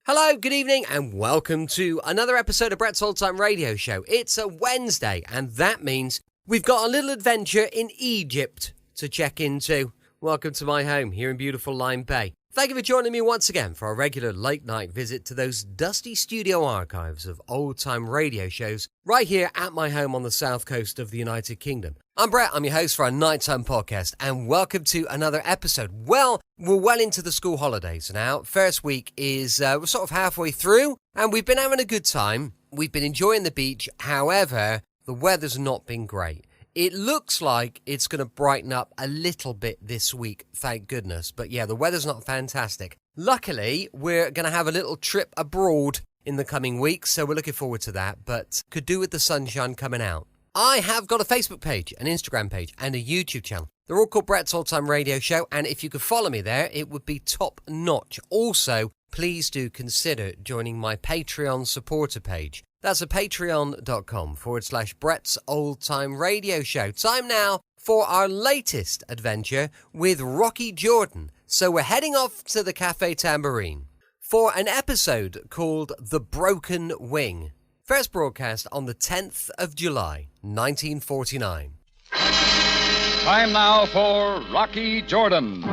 Hello, good evening, and welcome to another episode of Brett's Old-Time Radio Show. It's a Wednesday, and that means we've got a little adventure in Egypt to check into. Welcome to my home here in beautiful Lyme Bay. Thank you for joining me once again for our regular late-night visit to those dusty studio archives of old-time radio shows right here at my home on the south coast of the United Kingdom. I'm Brett, I'm your host for our Nighttime podcast, and welcome to another episode. Well, we're well into the school holidays now. First week is, we're sort of halfway through, and we've been having a good time. We've been enjoying the beach. However, the weather's not been great. It looks like it's going to brighten up a little bit this week, thank goodness. But yeah, the weather's not fantastic. Luckily, we're going to have a little trip abroad in the coming weeks, so we're looking forward to that, but could do with the sunshine coming out. I have got a Facebook page, an Instagram page, and a YouTube channel. They're all called Brett's Old-Time Radio Show, and if you could follow me there, it would be top-notch. Also, please do consider joining my Patreon supporter page. That's at patreon.com/Brett's Old-Time Radio Show. Time now for our latest adventure with Rocky Jordan. So we're heading off to the Cafe Tambourine for an episode called The Broken Wing. First broadcast on the 10th of July, 1949. Time now for Rocky Jordan.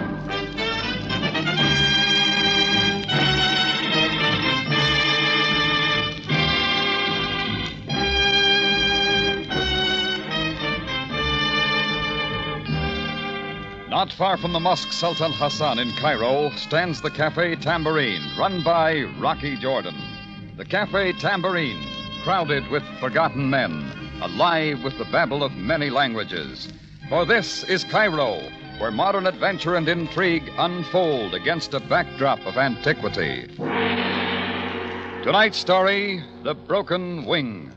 Not far from the Mosque Sultan Hassan in Cairo stands the Cafe Tambourine, run by Rocky Jordan. The Cafe Tambourine, crowded with forgotten men, alive with the babble of many languages. For this is Cairo, where modern adventure and intrigue unfold against a backdrop of antiquity. Tonight's story, The Broken Wing.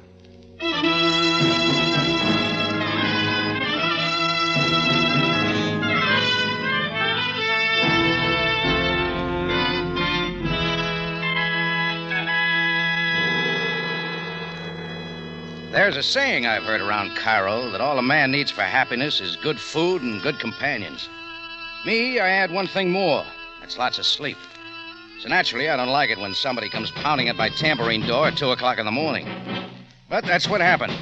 There's a saying I've heard around Cairo that all a man needs for happiness is good food and good companions. Me, I add one thing more. That's lots of sleep. So naturally, I don't like it when somebody comes pounding at my tambourine door at 2 o'clock in the morning. But that's what happened.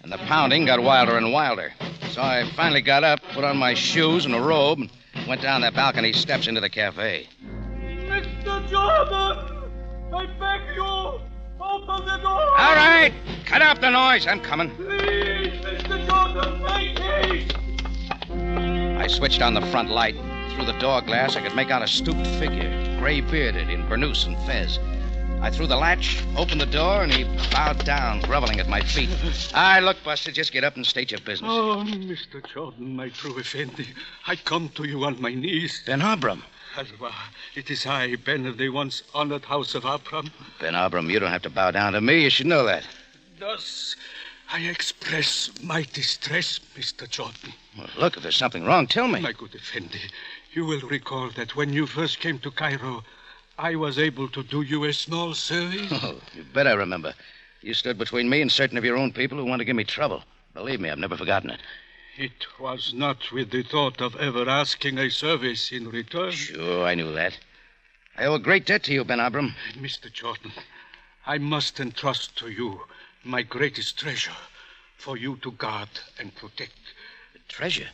And the pounding got wilder and wilder. So I finally got up, put on my shoes and a robe, and went down the balcony steps into the cafe. Mr. Jordan! I beg you! Open the door! All right! Cut off the noise. I'm coming. Please, Mr. Jordan, make haste! I switched on the front light. Through the door glass, I could make out a stooped figure, gray-bearded, in burnous and fez. I threw the latch, opened the door, and he bowed down, groveling at my feet. Look, Buster, just get up and state your business. Oh, Mr. Jordan, my true Effendi, I come to you on my knees. Ben Abram. Alva, it is I, Ben of the once honored house of Abram. Ben Abram, you don't have to bow down to me. You should know that. Thus, I express my distress, Mr. Jordan. Well, look, if there's something wrong, tell me. My good Effendi, you will recall that when you first came to Cairo, I was able to do you a small service. Oh, you bet I remember. You stood between me and certain of your own people who wanted to give me trouble. Believe me, I've never forgotten it. It was not with the thought of ever asking a service in return. Sure, I knew that. I owe a great debt to you, Ben Abram. Mr. Jordan, I must entrust to you my greatest treasure for you to guard and protect. Treasure?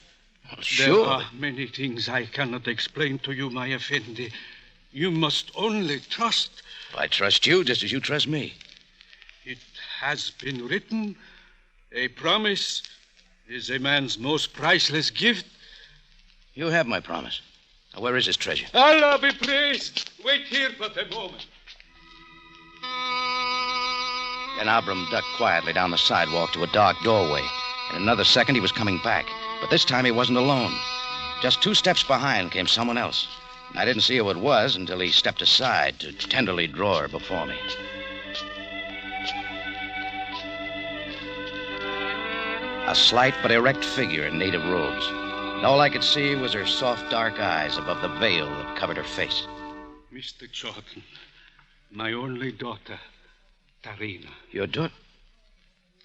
Well, sure. There are many things I cannot explain to you, my Effendi. You must only trust. I trust you just as you trust me. It has been written, a promise is a man's most priceless gift. You have my promise. Now, where is this treasure? Allah be praised. Wait here but a moment. Ben Abram ducked quietly down the sidewalk to a dark doorway. In another second, he was coming back. But this time, he wasn't alone. Just 2 steps behind came someone else. I didn't see who it was until he stepped aside to tenderly draw her before me. A slight but erect figure in native robes. And all I could see was her soft, dark eyes above the veil that covered her face. Mr. Jordan, my only daughter, Tarina. Your daughter?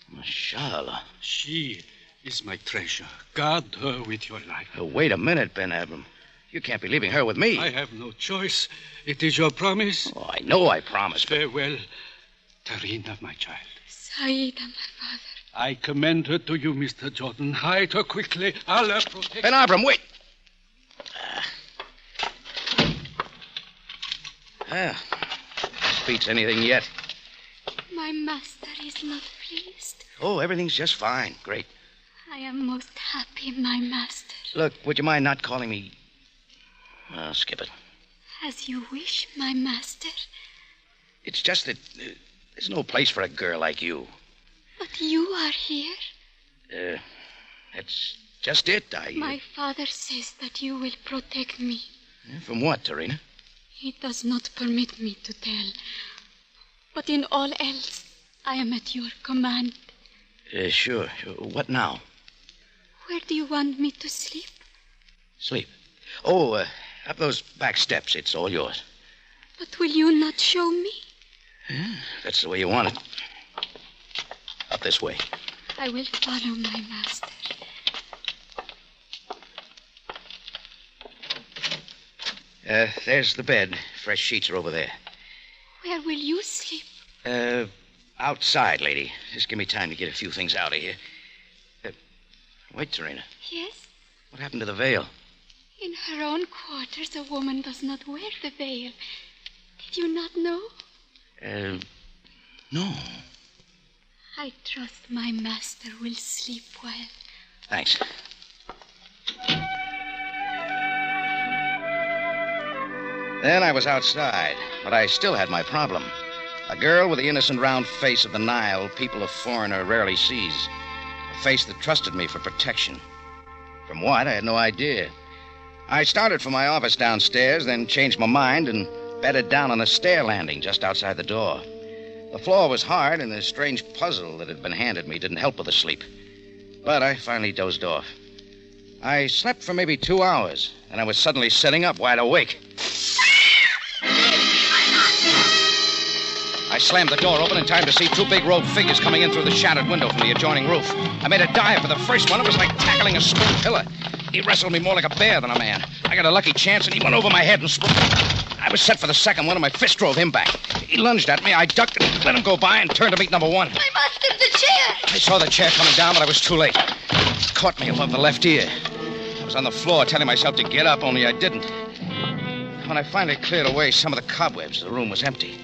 Mashallah. She is my treasure. Guard her with your life. Wait a minute, Ben Abram. You can't be leaving her with me. I have no choice. It is your promise. Oh, I know I promised. Farewell, Tarina, my child. Saida, my father. I commend her to you, Mr. Jordan. Hide her quickly. Allah protect... Ben Abram, wait. This beats anything yet. My master is not pleased. Oh, everything's just fine. Great. I am most happy, my master. Look, would you mind not calling me... Oh, skip it. As you wish, my master. It's just that there's no place for a girl like you. But you are here. That's just it. My father says that you will protect me. From what, Tarina? He does not permit me to tell. But in all else, I am at your command. Sure. What now? Where do you want me to sleep? Sleep. Oh, up those back steps. It's all yours. But will you not show me? That's the way you want it. Up this way. I will follow my master. There's the bed. Fresh sheets are over there. Where will you sleep? Outside, lady. Just give me time to get a few things out of here. Wait, Tarina. Yes? What happened to the veil? In her own quarters, a woman does not wear the veil. Did you not know? No. I trust my master will sleep well. Thanks. Then I was outside, but I still had my problem. A girl with the innocent round face of the Nile people of foreigner rarely sees. A face that trusted me for protection. From what, I had no idea. I started for my office downstairs, then changed my mind and bedded down on a stair landing just outside the door. The floor was hard, and the strange puzzle that had been handed me didn't help with the sleep. But I finally dozed off. I slept for maybe 2 hours, and I was suddenly sitting up wide awake. I slammed the door open in time to see 2 big robed figures coming in through the shattered window from the adjoining roof. I made a dive for the first one. It was like tackling a stone pillar. He wrestled me more like a bear than a man. I got a lucky chance, and he went over my head and sprung. I was set for the second one, and my fist drove him back. He lunged at me. I ducked and let him go by and turned to meet number 1. My master, the chair! I saw the chair coming down, but I was too late. It caught me above the left ear. I was on the floor telling myself to get up, only I didn't. When I finally cleared away some of the cobwebs, the room was empty.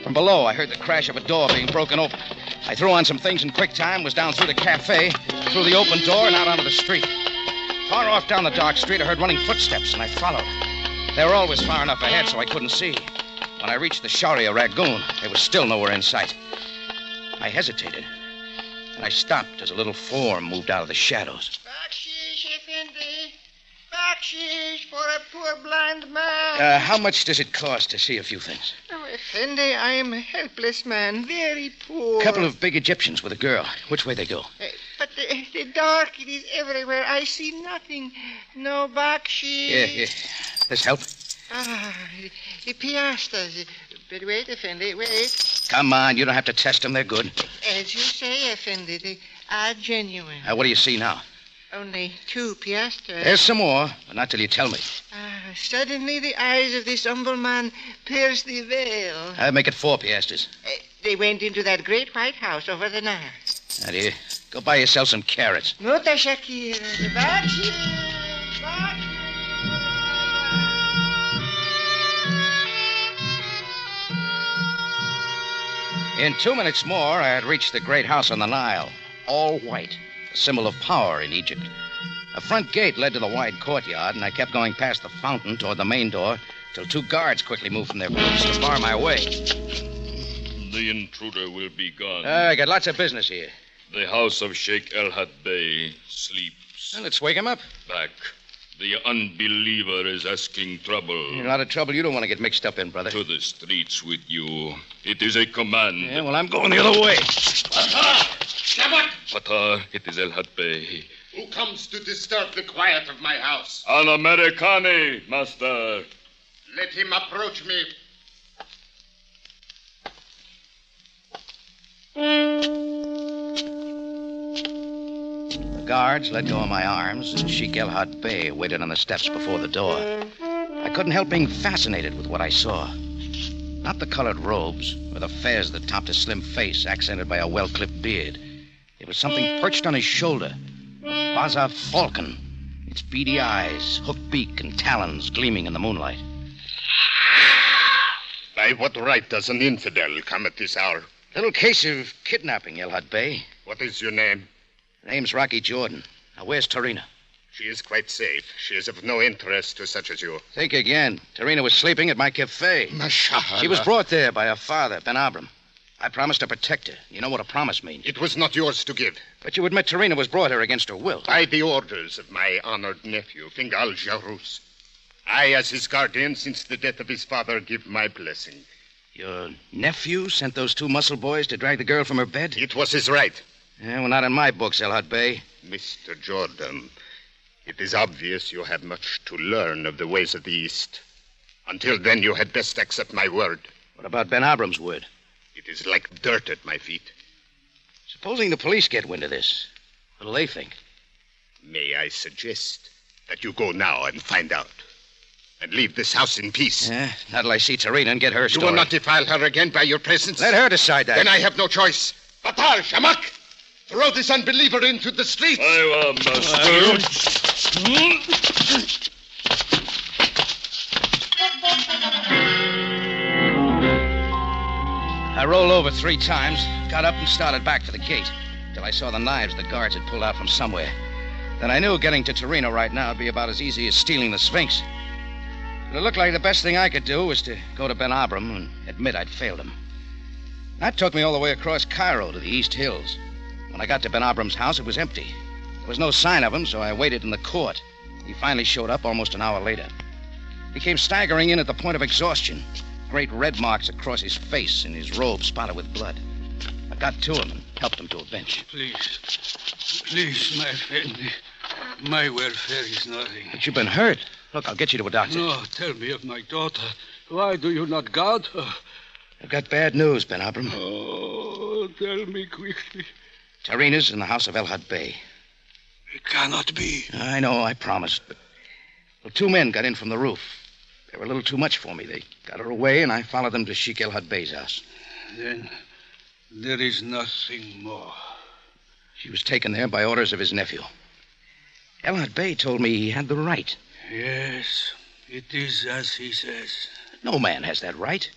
From below, I heard the crash of a door being broken open. I threw on some things in quick time, was down through the cafe, through the open door, and out onto the street. Far off down the dark street, I heard running footsteps, and I followed. They were always far enough ahead so I couldn't see. When I reached the Sharia Ragoon, there was still nowhere in sight. I hesitated, and I stopped as a little form moved out of the shadows. Bakshish, Effendi. Bakshish for a poor blind man. How much does it cost to see a few things? Oh, Effendi, I am a helpless man, very poor. A couple of big Egyptians with a girl. Which way they go? But the dark, it is everywhere. I see nothing. No bakshish. Yeah. This help? The piastres. But wait, Effendi, wait. Come on, you don't have to test them. They're good. As you say, Effendi, they are genuine. What do you see now? Only 2 piastres. There's some more, but not till you tell me. Suddenly the eyes of this humble man pierced the veil. I'll make it 4 piastres. They went into that great white house over the Nile. Now, dear, go buy yourself some carrots. Nota Shakira, the bakshish. In 2 minutes more, I had reached the great house on the Nile, all white, a symbol of power in Egypt. A front gate led to the wide courtyard, and I kept going past the fountain toward the main door till 2 guards quickly moved from their posts to bar my way. The intruder will be gone. I got lots of business here. The house of Sheikh El-Had Bey sleeps. Well, let's wake him up. Back. The unbeliever is asking trouble. A lot of trouble you don't want to get mixed up in, brother. To the streets with you. It is a command. Yeah, well, I'm going the other way. Fatah, it is El-Had Bey. Who comes to disturb the quiet of my house? An Americani, master. Let him approach me. The guards let go of my arms, and Sheik El Had Bey waited on the steps before the door. I couldn't help being fascinated with what I saw. Not the colored robes, or the fez that topped his slim face, accented by a well-clipped beard. It was something perched on his shoulder. A Baza falcon. Its beady eyes, hooked beak, and talons gleaming in the moonlight. By what right does an infidel come at this hour? Little case of kidnapping, El Had Bey. What is your name? Name's Rocky Jordan. Now, where's Tarina? She is quite safe. She is of no interest to such as you. Think again. Tarina was sleeping at my cafe. Mashallah. She was brought there by her father, Ben Abram. I promised to protect her. You know what a promise means. It was not yours to give. But you admit Tarina was brought here against her will. By the orders of my honored nephew, Fingal Jarous. I, as his guardian since the death of his father, give my blessing. Your nephew sent those two muscle boys to drag the girl from her bed? It was his right. Yeah, well, not in my books, El Had Bey. Mr. Jordan, it is obvious you have much to learn of the ways of the East. Until then, you had best accept my word. What about Ben Abram's word? It is like dirt at my feet. Supposing the police get wind of this, what'll they think? May I suggest that you go now and find out? And leave this house in peace. Not till I see Tarina and get her You story. will not defile her again by your presence? Let her decide that. Then I have no choice. Batal, Shamak! Throw this unbeliever into the streets! I master. I rolled over 3 times, got up and started back for the gate, till I saw the knives the guards had pulled out from somewhere. Then I knew getting to Tarina right now would be about as easy as stealing the Sphinx. But it looked like the best thing I could do was to go to Ben Abram and admit I'd failed him. That took me all the way across Cairo to the East Hills. When I got to Ben Abram's house, it was empty. There was no sign of him, so I waited in the court. He finally showed up almost an hour later. He came staggering in at the point of exhaustion. Great red marks across his face and his robe spotted with blood. I got to him and helped him to a bench. Please, my friend. My welfare is nothing. But you've been hurt. Look, I'll get you to a doctor. No, tell me of my daughter. Why do you not guard her? I've got bad news, Ben Abram. Oh, tell me quickly. Tarina's in the house of El Had Bey. It cannot be. I know, I promised, but... Well, 2 men got in from the roof. They were a little too much for me. They got her away, and I followed them to Sheik El Had Bey's house. Then there is nothing more. She was taken there by orders of his nephew. El Had Bey told me he had the right. Yes, it is as he says. No man has that right.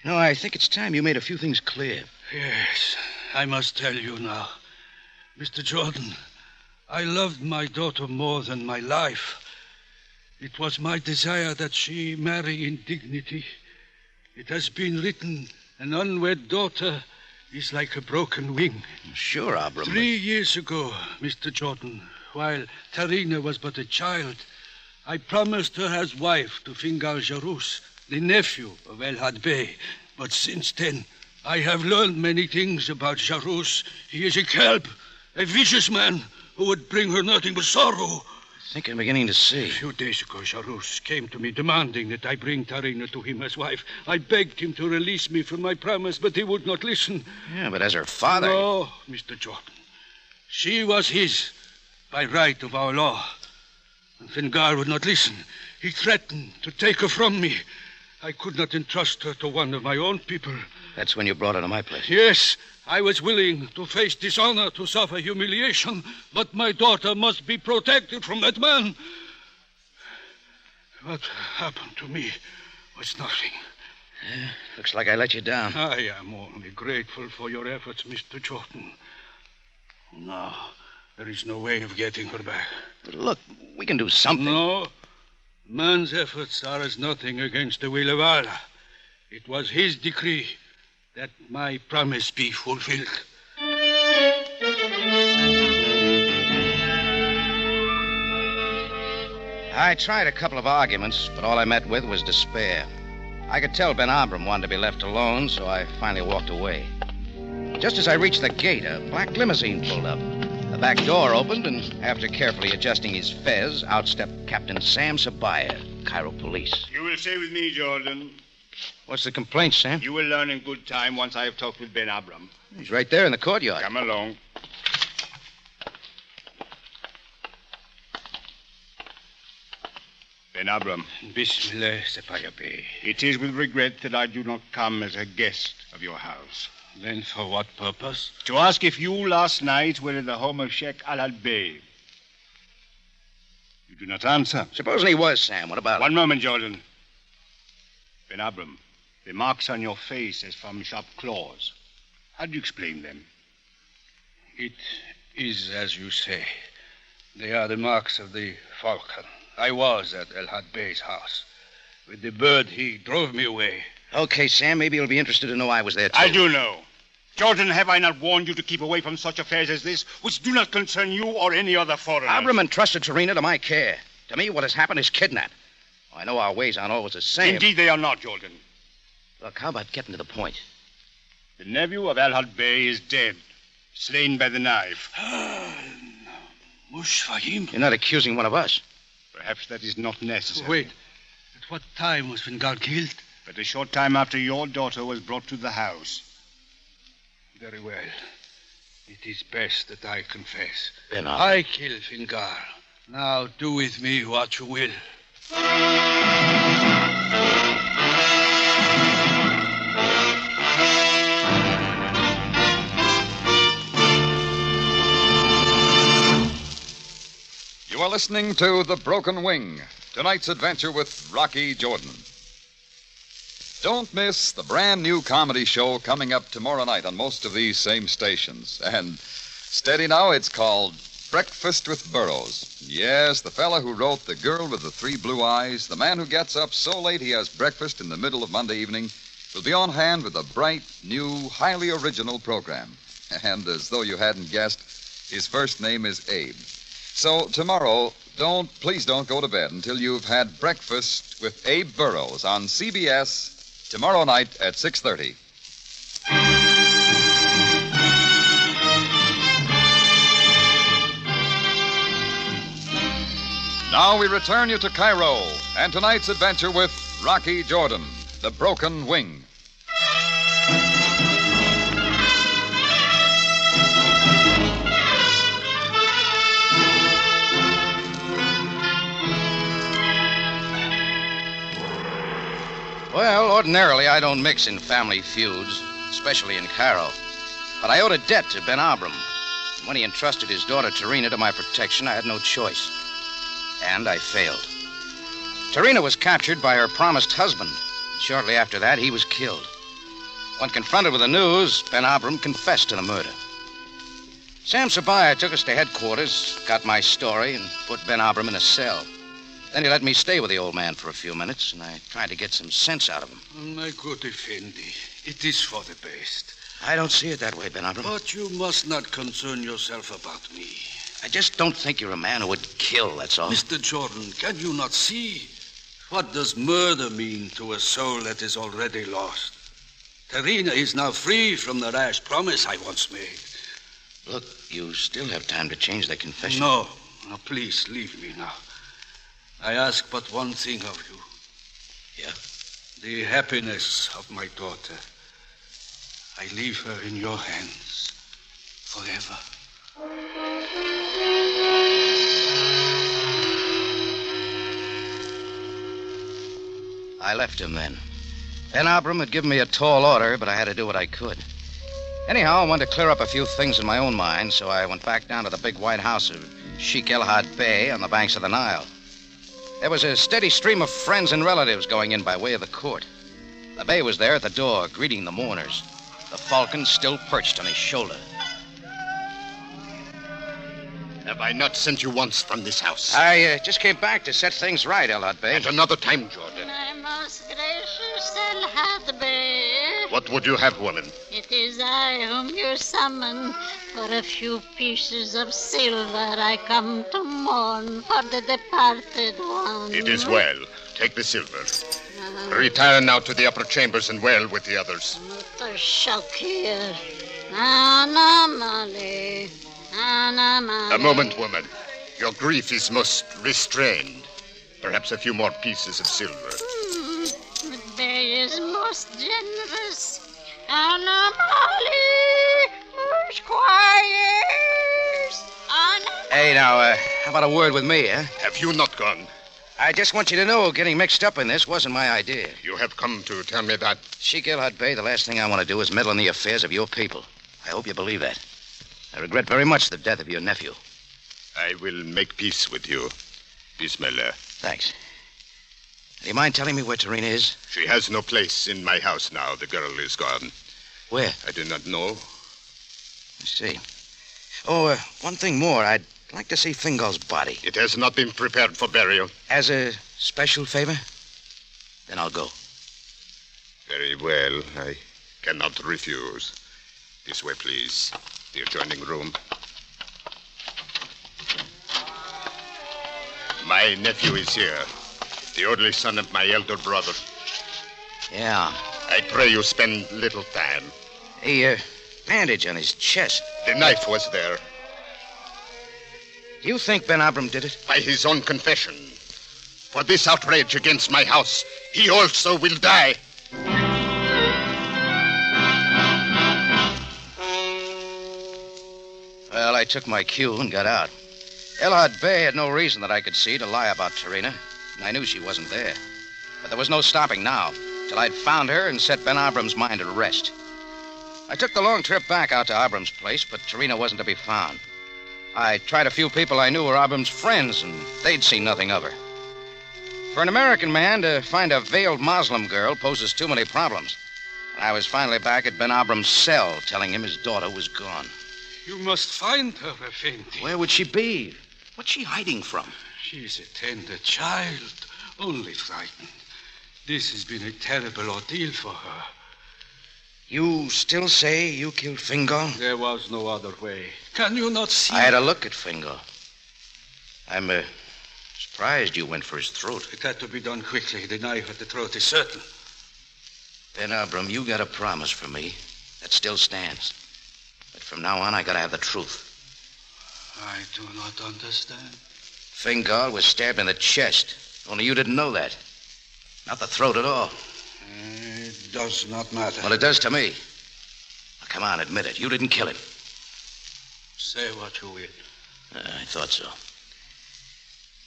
You know, I think it's time you made a few things clear. Yes, I must tell you now. Mr. Jordan, I loved my daughter more than my life. It was my desire that she marry in dignity. It has been written, an unwed daughter is like a broken wing. Sure, Abram. 3 years ago, Mr. Jordan, while Tarina was but a child, I promised her as wife to Fingal Jarous, the nephew of El Had Bey. But since then, I have learned many things about Jarous. He is a kelp, a vicious man who would bring her nothing but sorrow. I think I'm beginning to see. A few days ago, Jarous came to me demanding that I bring Tarina to him as wife. I begged him to release me from my promise, but he would not listen. Yeah, but as her father... No, Mr. Jordan. She was his by right of our law. And Fingal would not listen. He threatened to take her from me. I could not entrust her to one of my own people. That's when you brought her to my place. Yes, I was willing to face dishonor, to suffer humiliation, but my daughter must be protected from that man. What happened to me was nothing. Looks like I let you down. I am only grateful for your efforts, Mr. Jordan. No, there is no way of getting her back. But look, we can do something. No, man's efforts are as nothing against the will of Allah. It was his decree that my promise be fulfilled. I tried a couple of arguments, but all I met with was despair. I could tell Ben Abram wanted to be left alone, so I finally walked away. Just as I reached the gate, a black limousine pulled up. The back door opened, and after carefully adjusting his fez, out stepped Captain Sam Sabaya, Cairo Police. You will stay with me, Jordan. What's the complaint, Sam? You will learn in good time once I have talked with Ben Abram. He's right there in the courtyard. Come along. Ben Abram. Bismillah, Sepayabe. It is with regret that I do not come as a guest of your house. Then for what purpose? To ask if you last night were in the home of Sheikh Al-Bey. You do not answer. Supposing he was, Sam. What about it? One moment, Jordan. Ben Abram, the marks on your face as from sharp claws. How do you explain them? It is as you say. They are the marks of the falcon. I was at El-Had Bey's house. With the bird, he drove me away. Okay, Sam, maybe you'll be interested to know I was there, too. I do know. Jordan, have I not warned you to keep away from such affairs as this, which do not concern you or any other foreigner? Abram entrusted Tarina to my care. To me, what has happened is kidnap. I know our ways aren't always the same. Indeed, they are not, Jordan. Look, how about getting to the point? The nephew of Al-Had Bey is dead, slain by the knife. Mushfahim. You're not accusing one of us. Perhaps that is not necessary. Wait. At what time was Fingal killed? But a short time after your daughter was brought to the house. Very well. It is best that I confess. Ben I killed Fingal. Now do with me what you will. You are listening to The Broken Wing, tonight's adventure with Rocky Jordan. Don't miss the brand new comedy show coming up tomorrow night on most of these same stations. And steady now, it's called Breakfast with Burroughs. Yes, the fella who wrote The Girl with the Three Blue Eyes, the man who gets up so late he has breakfast in the middle of Monday evening, will be on hand with a bright, new, highly original program. And as though you hadn't guessed, his first name is Abe. So tomorrow, please don't go to bed until you've had breakfast with Abe Burroughs on CBS tomorrow night at 6:30. Now we return you to Cairo and tonight's adventure with Rocky Jordan, The Broken Wing. Well, ordinarily, I don't mix in family feuds, especially in Cairo. But I owed a debt to Ben Abram. When he entrusted his daughter Tarina to my protection, I had no choice. And I failed. Tarina was captured by her promised husband. Shortly after that, he was killed. When confronted with the news, Ben Abram confessed to the murder. Sam Sabaya took us to headquarters, got my story, and put Ben Abram in a cell. Then he let me stay with the old man for a few minutes, and I tried to get some sense out of him. My good Effendi, it is for the best. I don't see it that way, Ben Abram. But you must not concern yourself about me. I just don't think you're a man who would kill, that's all. Mr. Jordan, can you not see? What does murder mean to a soul that is already lost? Tarina is now free from the rash promise I once made. Look, you still have time to change that confession. No, please leave me now. I ask but one thing of you. Yeah? The happiness of my daughter. I leave her in your hands forever. I left him then. Ben Abram had given me a tall order, but I had to do what I could. Anyhow, I wanted to clear up a few things in my own mind, so I went back down to the big white house of Sheikh El-Had Bey on the banks of the Nile. There was a steady stream of friends and relatives going in by way of the court. The Bey was there at the door, greeting the mourners. The falcon still perched on his shoulder. Have I not sent you once from this house? I just came back to set things right, El-Had Bey. At another time, Jordan. My most gracious El-Had Bey. What would you have, woman? It is I whom you summon. For a few pieces of silver I come to mourn for the departed one. It is well. Take the silver. Retire now to the upper chambers and wail with the others. Not shock here. Anamale. A moment, woman. Your grief is most restrained. Perhaps a few more pieces of silver. The Bey is most generous. Anamale. Hey, now, how about a word with me, eh? Have you not gone? I just want you to know getting mixed up in this wasn't my idea. You have come to tell me that? Sheik El Had Bey, the last thing I want to do is meddle in the affairs of your people. I hope you believe that. I regret very much the death of your nephew. I will make peace with you, Bismillah. Thanks. Do you mind telling me where Tarina is? She has no place in my house now. The girl is gone. Where? I do not know. I see. Oh, one thing more. I'd like to see Fingal's body. It has not been prepared for burial. As a special favor? Then I'll go. Very well. I cannot refuse. This way, please. The adjoining room. My nephew is here. The only son of my elder brother. Yeah. I pray you spend little time. A bandage on his chest. The knife was there. Do you think Ben Abram did it? By his own confession. For this outrage against my house, he also will die. Well, I took my cue and got out. El Had Bey had no reason that I could see to lie about Tarina, and I knew she wasn't there. But there was no stopping now, till I'd found her and set Ben Abram's mind at rest. I took the long trip back out to Abram's place, but Tarina wasn't to be found. I tried a few people I knew were Abram's friends, and they'd seen nothing of her. For an American man to find a veiled Muslim girl poses too many problems. And I was finally back at Ben Abram's cell, telling him his daughter was gone. You must find her, Effendi. Where would she be? What's she hiding from? She's a tender child, only frightened. This has been a terrible ordeal for her. You still say you killed Fingal? There was no other way. Can you not see? I had a look at Fingal. I'm surprised you went for his throat. It had to be done quickly. The knife at the throat is certain. Ben Abram, you got a promise from me. That still stands. But from now on, I gotta have the truth. I do not understand. Fingal was stabbed in the chest. Only you didn't know that. Not the throat at all. It does not matter. Well, it does to me. Now, come on, admit it. You didn't kill him. Say what you will. I thought so.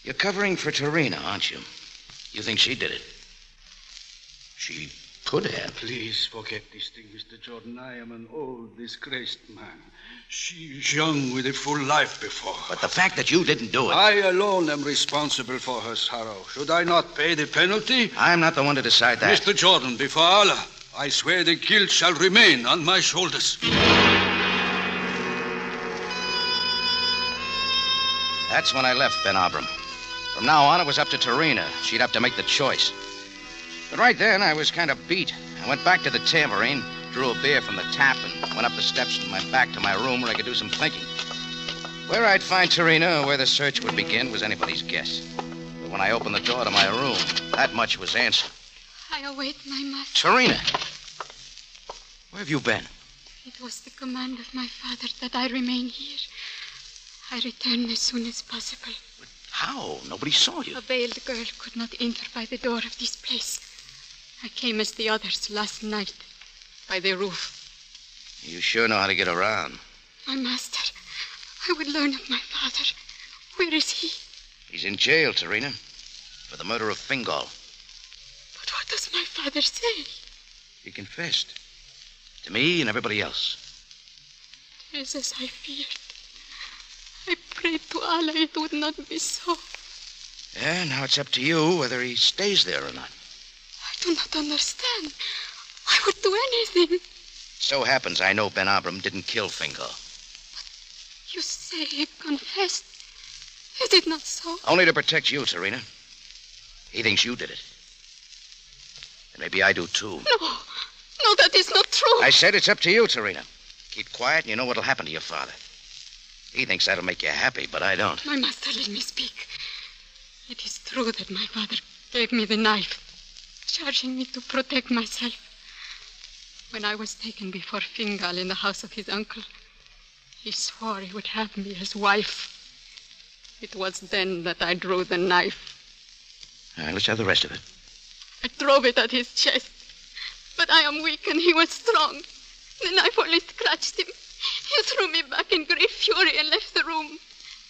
You're covering for Tarina, aren't you? You think she did it? She could have. Please forget this thing, Mr. Jordan. I am an old, disgraced man. She is young with a full life before her. But the fact that you didn't do it... I alone am responsible for her sorrow. Should I not pay the penalty? I'm not the one to decide that. Mr. Jordan, before Allah, I swear the guilt shall remain on my shoulders. That's when I left Ben Abram. From now on, it was up to Tarina. She'd have to make the choice. But right then, I was kind of beat. I went back to the tambourine, drew a beer from the tap, and went up the steps and went back to my room where I could do some thinking. Where I'd find Tarina or where the search would begin was anybody's guess. But when I opened the door to my room, that much was answered. I await my master. Tarina! Where have you been? It was the command of my father that I remain here. I return as soon as possible. But how? Nobody saw you. A veiled girl could not enter by the door of this place. I came as the others last night, by the roof. You sure know how to get around. My master, I would learn of my father. Where is he? He's in jail, Tarina, for the murder of Fingal. But what does my father say? He confessed. To me and everybody else. It is as I feared. I prayed to Allah it would not be so. Yeah, now it's up to you whether he stays there or not. I do not understand. I would do anything. So happens I know Ben Abram didn't kill Fingal. But you say he confessed. Is it not so? Only to protect you, Tarina. He thinks you did it. And maybe I do, too. No, that is not true. I said it's up to you, Tarina. Keep quiet and you know what'll happen to your father. He thinks that'll make you happy, but I don't. My master, let me speak. It is true that my father gave me the knife, charging me to protect myself. When I was taken before Fingal in the house of his uncle, he swore he would have me as wife. It was then that I drew the knife. All right, let's have the rest of it. I drove it at his chest, but I am weak and he was strong. The knife only scratched him. He threw me back in great fury and left the room,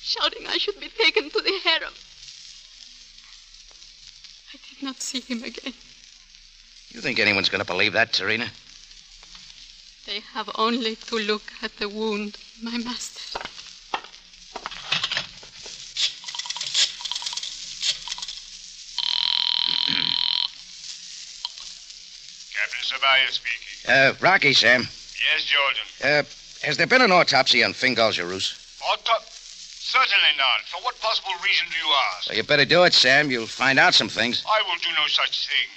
shouting I should be taken to the harem. might not see him again. You think anyone's going to believe that, Tarina? They have only to look at the wound, my master. Captain Sabaya speaking. Rocky, Sam. Yes, Jordan. Has there been an autopsy on Fingal Jarus? Certainly not. For what possible reason do you ask? So you better do it, Sam. You'll find out some things. I will do no such thing.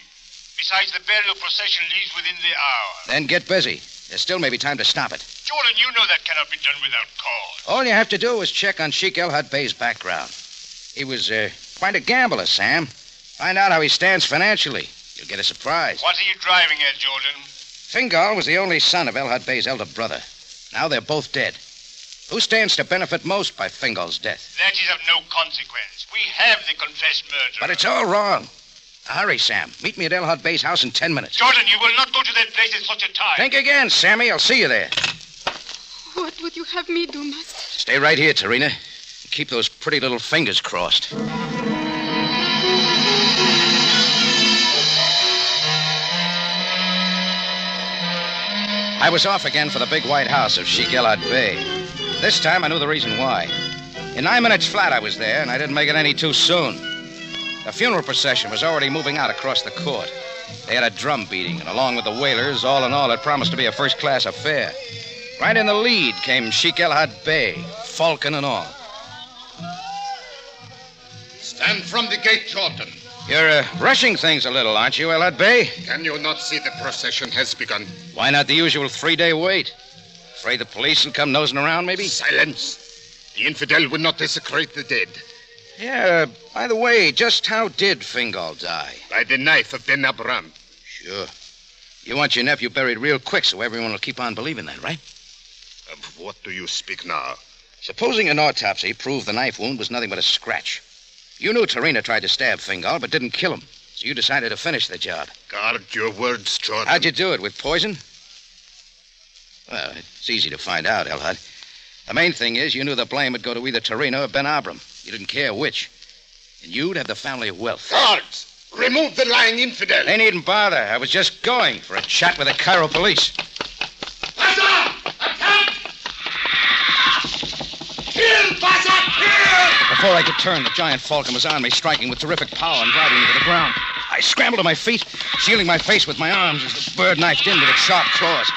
Besides, the burial procession leaves within the hour. Then get busy. There still may be time to stop it. Jordan, you know that cannot be done without cause. All you have to do is check on Sheik El-Had Bey's background. He was quite a gambler, Sam. Find out how he stands financially. You'll get a surprise. What are you driving at, Jordan? Fingal was the only son of El-Had Bey's elder brother. Now they're both dead. Who stands to benefit most by Fingal's death? That is of no consequence. We have the confessed murderer. But it's all wrong. Hurry, Sam. Meet me at El-Had Bey's house in 10 minutes. Jordan, you will not go to that place at such a time. Think again, Sammy. I'll see you there. What would you have me do, master? Stay right here, Tarina. Keep those pretty little fingers crossed. I was off again for the big white house of Sheik El-Had Bey. This time I knew the reason why. In 9 minutes flat I was there, and I didn't make it any too soon. The funeral procession was already moving out across the court. They had a drum beating, and along with the wailers, all in all, it promised to be a first-class affair. Right in the lead came Sheik El-Had Bey, falcon and all. Stand from the gate, Jordan. You're rushing things a little, aren't you, El-Had Bey? Can you not see the procession has begun? Why not the usual 3-day wait? Afraid the police will come nosing around, maybe? Silence. The infidel would not desecrate the dead. Yeah, by the way, just how did Fingal die? By the knife of Ben Abram. Sure. You want your nephew buried real quick so everyone will keep on believing that, right? Of what do you speak now? Supposing an autopsy proved the knife wound was nothing but a scratch. You knew Tarina tried to stab Fingal, but didn't kill him. So you decided to finish the job. Guard your words, Jordan. How'd you do it, with poison? Well, it's easy to find out, El-Had. The main thing is you knew the blame would go to either Tarina or Ben Abram. You didn't care which. And you'd have the family wealth. Guards! Remove the lying infidel! They needn't bother. I was just going for a chat with the Cairo police. Before I could turn, the giant falcon was on me, striking with terrific power and driving me to the ground. I scrambled to my feet, shielding my face with my arms as the bird knifed in with its sharp claws.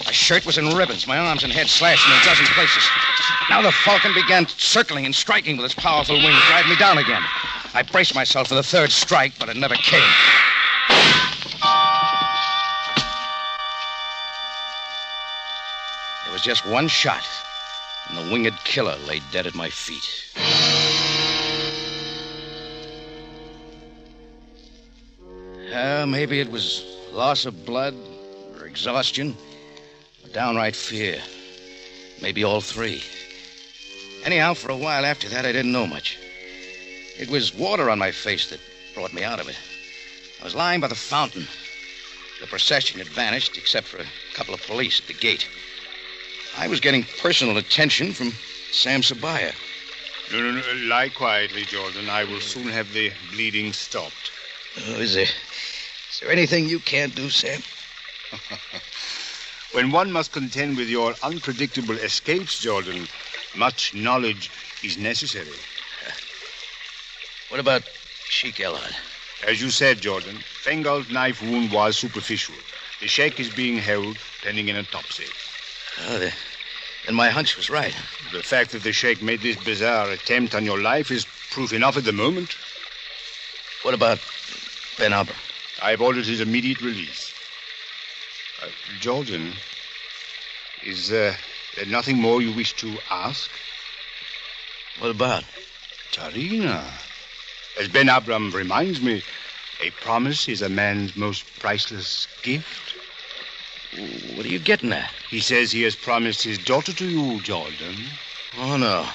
My shirt was in ribbons, my arms and head slashed in a dozen places. Now the falcon began circling and striking with its powerful wings, driving me down again. I braced myself for the third strike, but it never came. There was just one shot, and the winged killer lay dead at my feet. Maybe it was loss of blood, or exhaustion, or downright fear. Maybe all three. Anyhow, for a while after that, I didn't know much. It was water on my face that brought me out of it. I was lying by the fountain. The procession had vanished, except for a couple of police at the gate. I was getting personal attention from Sam Sabaya. No. Lie quietly, Jordan. I will soon have the bleeding stopped. Oh, is there anything you can't do, Sam? When one must contend with your unpredictable escapes, Jordan, much knowledge is necessary. What about Sheik El-Had? As you said, Jordan, Fingal's knife wound was superficial. The sheikh is being held pending an autopsy. Oh, then my hunch was right. The fact that the sheikh made this bizarre attempt on your life is proof enough at the moment. What about Ben Abram? I've ordered his immediate release. Jordan, is there nothing more you wish to ask? What about? Tarina. As Ben Abram reminds me, a promise is a man's most priceless gift. What are you getting at? He says he has promised his daughter to you, Jordan. Oh, no.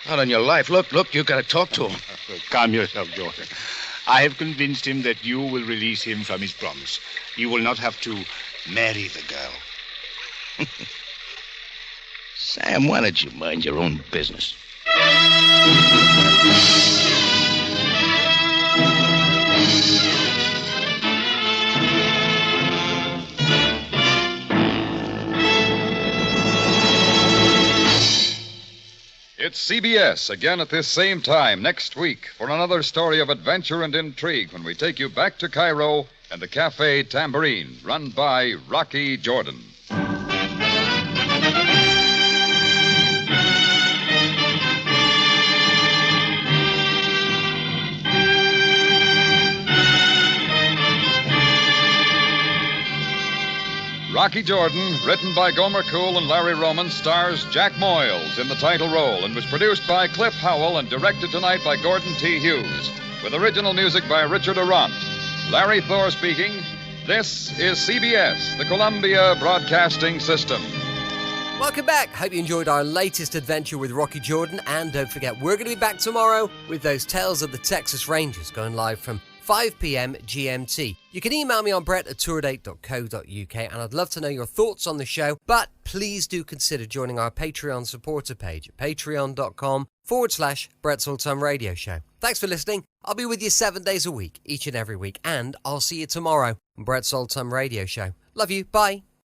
Not on your life. Look, you've got to talk to him. Calm yourself, Jordan. I have convinced him that you will release him from his promise. You will not have to marry the girl. Sam, why don't you mind your own business? It's CBS again at this same time next week for another story of adventure and intrigue when we take you back to Cairo and the Cafe Tambourine, run by Rocky Jordan. Rocky Jordan, written by Gomer Cool and Larry Roman, stars Jack Moyles in the title role and was produced by Cliff Howell and directed tonight by Gordon T. Hughes, with original music by Richard Arant. Larry Thor speaking. This is CBS, the Columbia Broadcasting System. Welcome back. Hope you enjoyed our latest adventure with Rocky Jordan. And don't forget, we're going to be back tomorrow with those Tales of the Texas Rangers going live from 5 p.m. GMT. You can email me on brett@tourdate.co.uk, and I'd love to know your thoughts on the show. But please do consider joining our Patreon supporter page at patreon.com/Brett's All-Time Radio Show. Thanks for listening. I'll be with you 7 days a week, each and every week, and I'll see you tomorrow on Brett's All-Time Radio Show. Love you. Bye.